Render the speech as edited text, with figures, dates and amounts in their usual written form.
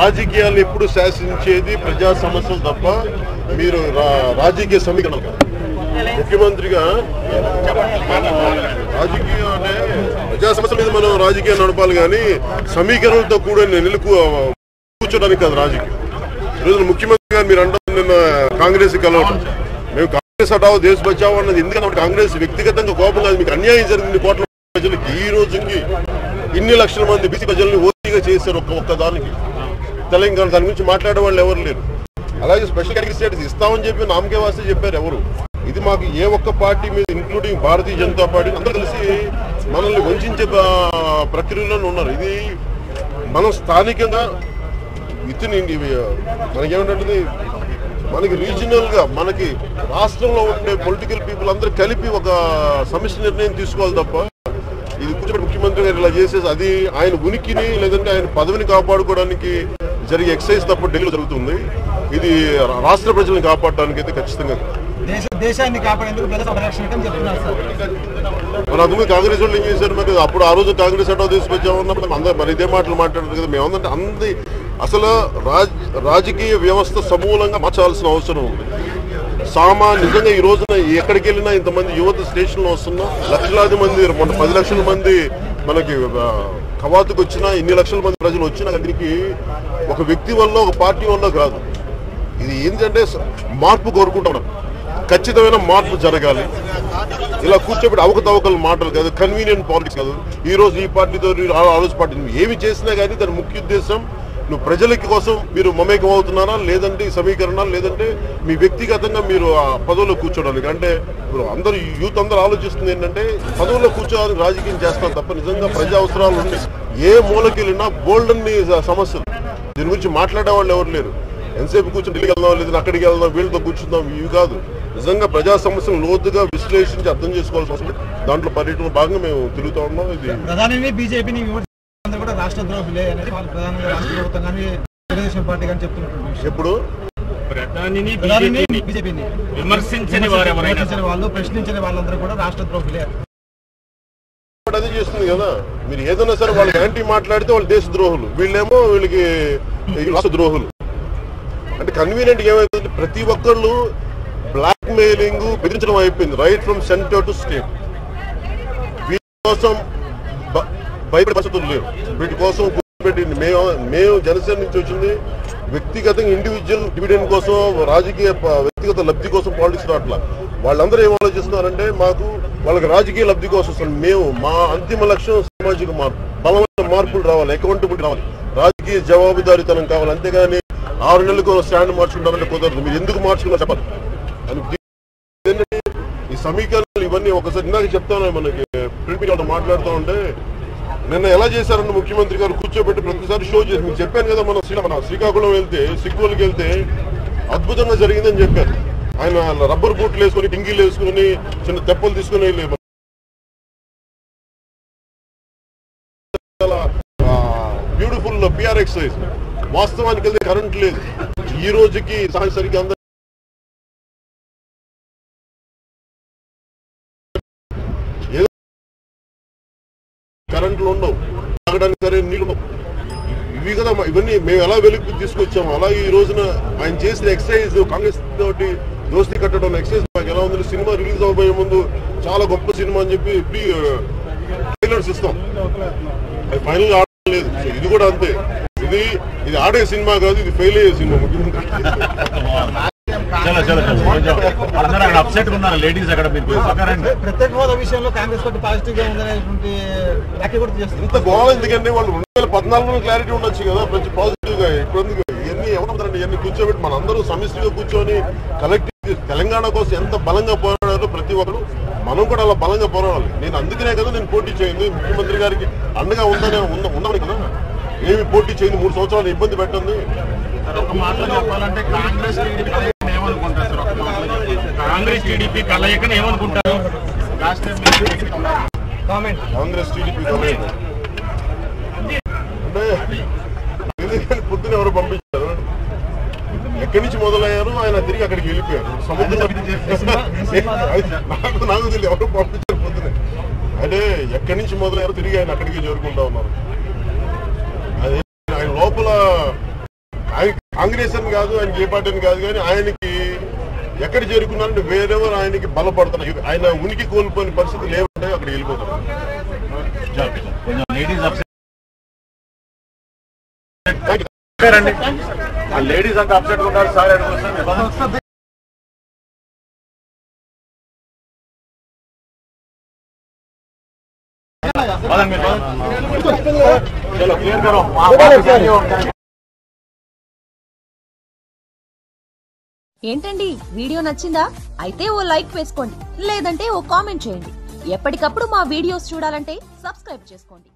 రాజకీయాలు ఎప్పుడు శాసించేది ప్రజా సమస్యలు తప్ప మీరు రాజకీయ సమీకరణ ముఖ్యమంత్రిగా రాజకీయం అంటే ప్రజా సమస్యల మీద మనం రాజకీయం నడపాలి కానీ సమీకరణలతో కూడా కూర్చోడానికి కాదు రాజకీయం. ఈరోజు ముఖ్యమంత్రి గారు మీరు అంటారు నిన్న కాంగ్రెస్ కలవటం, మేము కాంగ్రెస్ హటావో దేశ బచావో అన్నది ఎందుకంటే కాంగ్రెస్ వ్యక్తిగతంగా కోపం కాదు, మీకు అన్యాయం జరిగింది కోట్ల ప్రజలకి. ఈ రోజుకి ఇన్ని లక్షల మంది బీసీ ప్రజల్ని ఓటీగా చేశారు ఒక్కదానికి తెలంగాణ. దాని గురించి మాట్లాడే వాళ్ళు ఎవరు లేరు. అలాగే స్పెషల్ కేటగిరీ స్టేటస్ ఇస్తామని చెప్పి నామకే వాస్తే చెప్పారు ఎవరు. ఇది మాకు ఏ ఒక్క పార్టీ మీద ఇంక్లూడింగ్ భారతీయ జనతా పార్టీ అందరూ కలిసి మనల్ని వంచే ప్రక్రియలోనే ఉన్నారు. ఇది మనం స్థానికంగా మనకేమిటంటే మనకి రీజనల్ గా మనకి రాష్ట్రంలో ఉండే పొలిటికల్ పీపుల్ అందరూ కలిపి ఒక సమిష్టి నిర్ణయం తీసుకోవాలి తప్ప ఇది కూర్చోబెట్టి ముఖ్యమంత్రి గారు ఇలా చేసేసి అది ఆయన ఉనికిని లేదంటే ఆయన పదవిని కాపాడుకోవడానికి జరిగే ఎక్సర్సైజ్ తప్ప ఢిల్లీలో జరుగుతుంది. ఇది రాష్ట్ర ప్రజలను కాపాడడానికి అయితే ఖచ్చితంగా దేశాన్ని కాపాడేందుకు మన అందుకు కాంగ్రెస్ వాళ్ళు ఏం చేశారు మరి అప్పుడు ఆ రోజు కాంగ్రెస్ అటో తీసుకొచ్చామన్నప్పుడు అందరూ మరి ఇదే మాటలు మాట్లాడారు కదా. మేమందంటే అంది అసలు రాజకీయ వ్యవస్థ సమూలంగా మార్చాల్సిన అవసరం ఉంది. నిజంగా ఈ రోజున ఎక్కడికి వెళ్ళినా ఇంతమంది యువత స్టేషన్లో వస్తున్నా, లక్షలాది మంది మొన్న 10 లక్షల మంది మనకి కవాతుకు వచ్చినా, ఇన్ని లక్షల మంది ప్రజలు వచ్చినా దీనికి ఒక వ్యక్తి వల్ల ఒక పార్టీ వల్ల కాదు. ఇది ఏంటంటే మార్పు కోరుకుంటున్నాం, ఖచ్చితమైన మార్పు జరగాలి. ఇలా కూర్చోబెట్టి అవకతవకల మాటలు కాదు, కన్వీనియంట్ పాలిటిక్స్ కాదు. ఈ రోజు ఈ పార్టీతో ఆ రోజు పార్టీ ఏమి చేసినా కానీ దాని ముఖ్య ఉద్దేశం నువ్వు ప్రజలకి కోసం మీరు మమేకం అవుతున్నారా లేదంటే సమీకరణ లేదంటే మీ వ్యక్తిగతంగా మీరు ఆ పదవుల్లో కూర్చోడానికి. అంటే ఇప్పుడు అందరూ యూత్ అందరూ ఆలోచిస్తుంది ఏంటంటే పదవుల్లో కూర్చోవాలని రాజకీయం చేస్తాం తప్ప నిజంగా ప్రజా అవసరాలు ఉండి ఏ మూలకి వెళ్ళినా బోల్డ్ అన్ని సమస్యలు దీని గురించి మాట్లాడే వాళ్ళు ఎవరు లేరు. ఎంతసేపు కూర్చొని ఢిల్లీకి వెళ్దాం లేదంటే అక్కడికి వెళ్దాం వీళ్ళతో కూర్చుందాం ఇవి కాదు. నిజంగా ప్రజా సమస్యలు లోతుగా విశ్లేషించి అర్థం చేసుకోవాల్సిన అవసరం. దాంట్లో పర్యటన భాగంగా మేము తిరుగుతూ ఉన్నాం. ఇది ప్రధాని బీజేపీని కూడా రాష్ట్ర ద్రోహులే అనేది వాళ్ళు ప్రధానంగా రాష్ట్ర ప్రభుత్వం కానీ తెలుగుదేశం పార్టీ కానీ చెప్తున్నారు. ఎప్పుడు బీజేపీని విమర్శించని వాళ్ళు ప్రశ్నించని వాళ్ళందరూ కూడా రాష్ట్ర ద్రోహులే అదే చేస్తుంది కదా. మీరు ఏదైనా సరే వాళ్ళకి యాంటీ మాట్లాడితే వాళ్ళు దేశ ద్రోహులు, వీళ్ళేమో వీళ్ళకి రాష్ట్ర ద్రోహులు. అంటే కన్వీనియంట్ ఏమైందంటే ప్రతి ఒక్కళ్ళు బ్లాక్ మెయిలింగ్ బెదిరించడం అయిపోయింది right from centre to state. వీటి కోసం భయపడే పరిస్థితులు లేవు. వీటి కోసం కూర్చోబెట్టింది మేము జనసేన నుంచి వచ్చింది వ్యక్తిగతంగా ఇండివిజువల్ డివిడెండ్ కోసం రాజకీయ వ్యక్తిగత లబ్ధి కోసం పాలిటిక్స్ రావట్లా. వాళ్ళందరూ ఏం ఆలోచిస్తున్నారంటే వాళ్ళకి రాజకీయ లబ్ధి కోసం మేము మా అంతిమ లక్ష్యం సామాజిక మార్పు, బలమైన మార్పులు రావాలి, అకౌంటబిలిటీ రావాలి, రాజకీయ జవాబుదారీతనం కావాలి. అంతేగాని 6 నెలలకు స్టాండ్ మార్చుకుంటారంటే కుదరదు. మీరు ఎందుకు మార్చుకున్నా చెప్పాలి. ఈ సమీకరణలు ఇవన్నీ ఒకసారి ఇందాక చెప్తాను. మనకి ప్రింట్ మీడియాతో మాట్లాడుతూ ఉంటే నిన్న ఎలా చేశారన్న ముఖ్యమంత్రి గారు కూర్చోబెట్టి ప్రతిసారి షో చేసి మీకు చెప్పాను కదా. మన శ్రీకాకుళం వెళ్తే సిక్కులకి వెళ్తే అద్భుతంగా జరిగిందని చెప్పారు. ఆయన రబ్బర్ బూట్లు వేసుకుని టింగీలు వేసుకుని చిన్న తెప్పలు తీసుకుని వెళ్ళి బ్యూటిఫుల్ పిఆర్ ఎక్సర్సైజ్. వాస్తవానికి వెళ్తే కరెంట్ లేదు. ఈ రోజుకి సరిగ్గా అందరూ కరెంట్లు ఉండవు, తాగడానికి సరే నీళ్ళు ఉండవు. ఇవి కదా ఇవన్నీ మేము ఎలా వెలుగు తీసుకొచ్చాము. అలాగే ఈ రోజున ఆయన చేసిన ఎక్సర్సైజ్ కాంగ్రెస్ తోటి దోస్తీ కట్టడం ఎక్సర్సైజ్ మాకు ఎలా ఉంది. సినిమా రిలీజ్ అవ్వబోయే ముందు చాలా గొప్ప సినిమా అని చెప్పి ట్రైలర్స్ ఇస్తాం, అది ఫైనల్ గా ఆడలేదు. ఇది కూడా అంతే. ఇది ఆడే సినిమా కాదు, ఇది ఫెయిల్ అయ్యే సినిమా. ముఖ్యమంత్రి ప్రత్యేక హోదా విషయంలో కాంగ్రెస్ పార్టీ పాజిటివ్ గా ఉందనేటువంటి వ్యాఖ్య కూడా చేస్తుంది. ఇంత గోళ ఎందుకంటే వాళ్ళు 2014లో క్లారిటీ ఉండొచ్చు కదా కొంచెం పాజిటివ్ గా. ఇప్పుడు ఇవన్నీ ఎవరంటారండి, ఇవన్నీ కూర్చోబెట్టి మనందరూ సమిష్టిగా కూర్చొని కలెక్టివ్ తెలంగాణ కోసం ఎంత బలంగా పోరాడారో ప్రతి ఒక్కరు మనం కూడా అలా బలంగా పోరాడాలి. నేను అందుకనే కదా నేను పోటీ చేయండి, ముఖ్యమంత్రి గారికి అండగా ఉన్నామని కదా ఏమి పోటీ చేయండి. 3 సంవత్సరాలు ఇబ్బంది పెట్టండి. ఒక మాటలో చెప్పాలంటే కాంగ్రెస్ టీడీపీ కలయికని ఏమనుకుంటారు? కాంగ్రెస్ టీడీపీ కలయిక అంటే ఎందుకని పొద్దున ఎవరు పంపించారు, ఎక్కడి నుంచి మొదలయ్యారు, ఆయన తిరిగి అక్కడికి వెళ్ళిపోయారు. సముద్రం నాకు తెలియదు ఎవరు పంపించారు పొద్దున. అంటే ఎక్కడి నుంచి మొదలయ్యారు తిరిగి ఆయన అక్కడికి చేరుకుంటా ఉన్నారు. అదే ఆయన లోపల ఆయన కాంగ్రెస్ అని కాదు, ఆయనకి ఏ పార్టీ అని కాదు, కానీ ఆయనకి ఎక్కడ చేరుకున్నారంటే వేరెవరు ఆయనకి బలపడుతున్నారు. ఆయన ఉనికి కోల్పోయిన పరిస్థితి లేవంటే అక్కడికి వెళ్ళిపోతారు. లేడీస్ అంతా అప్సెట్ ఉన్నారు సార్. ఏంటండి వీడియో నచ్చిందా? అయితే ఓ లైక్ వేసుకోండి, లేదంటే ఓ కామెంట్ చేయండి. ఎప్పటికప్పుడు మా వీడియోస్ చూడాలంటే సబ్స్క్రైబ్ చేసుకోండి.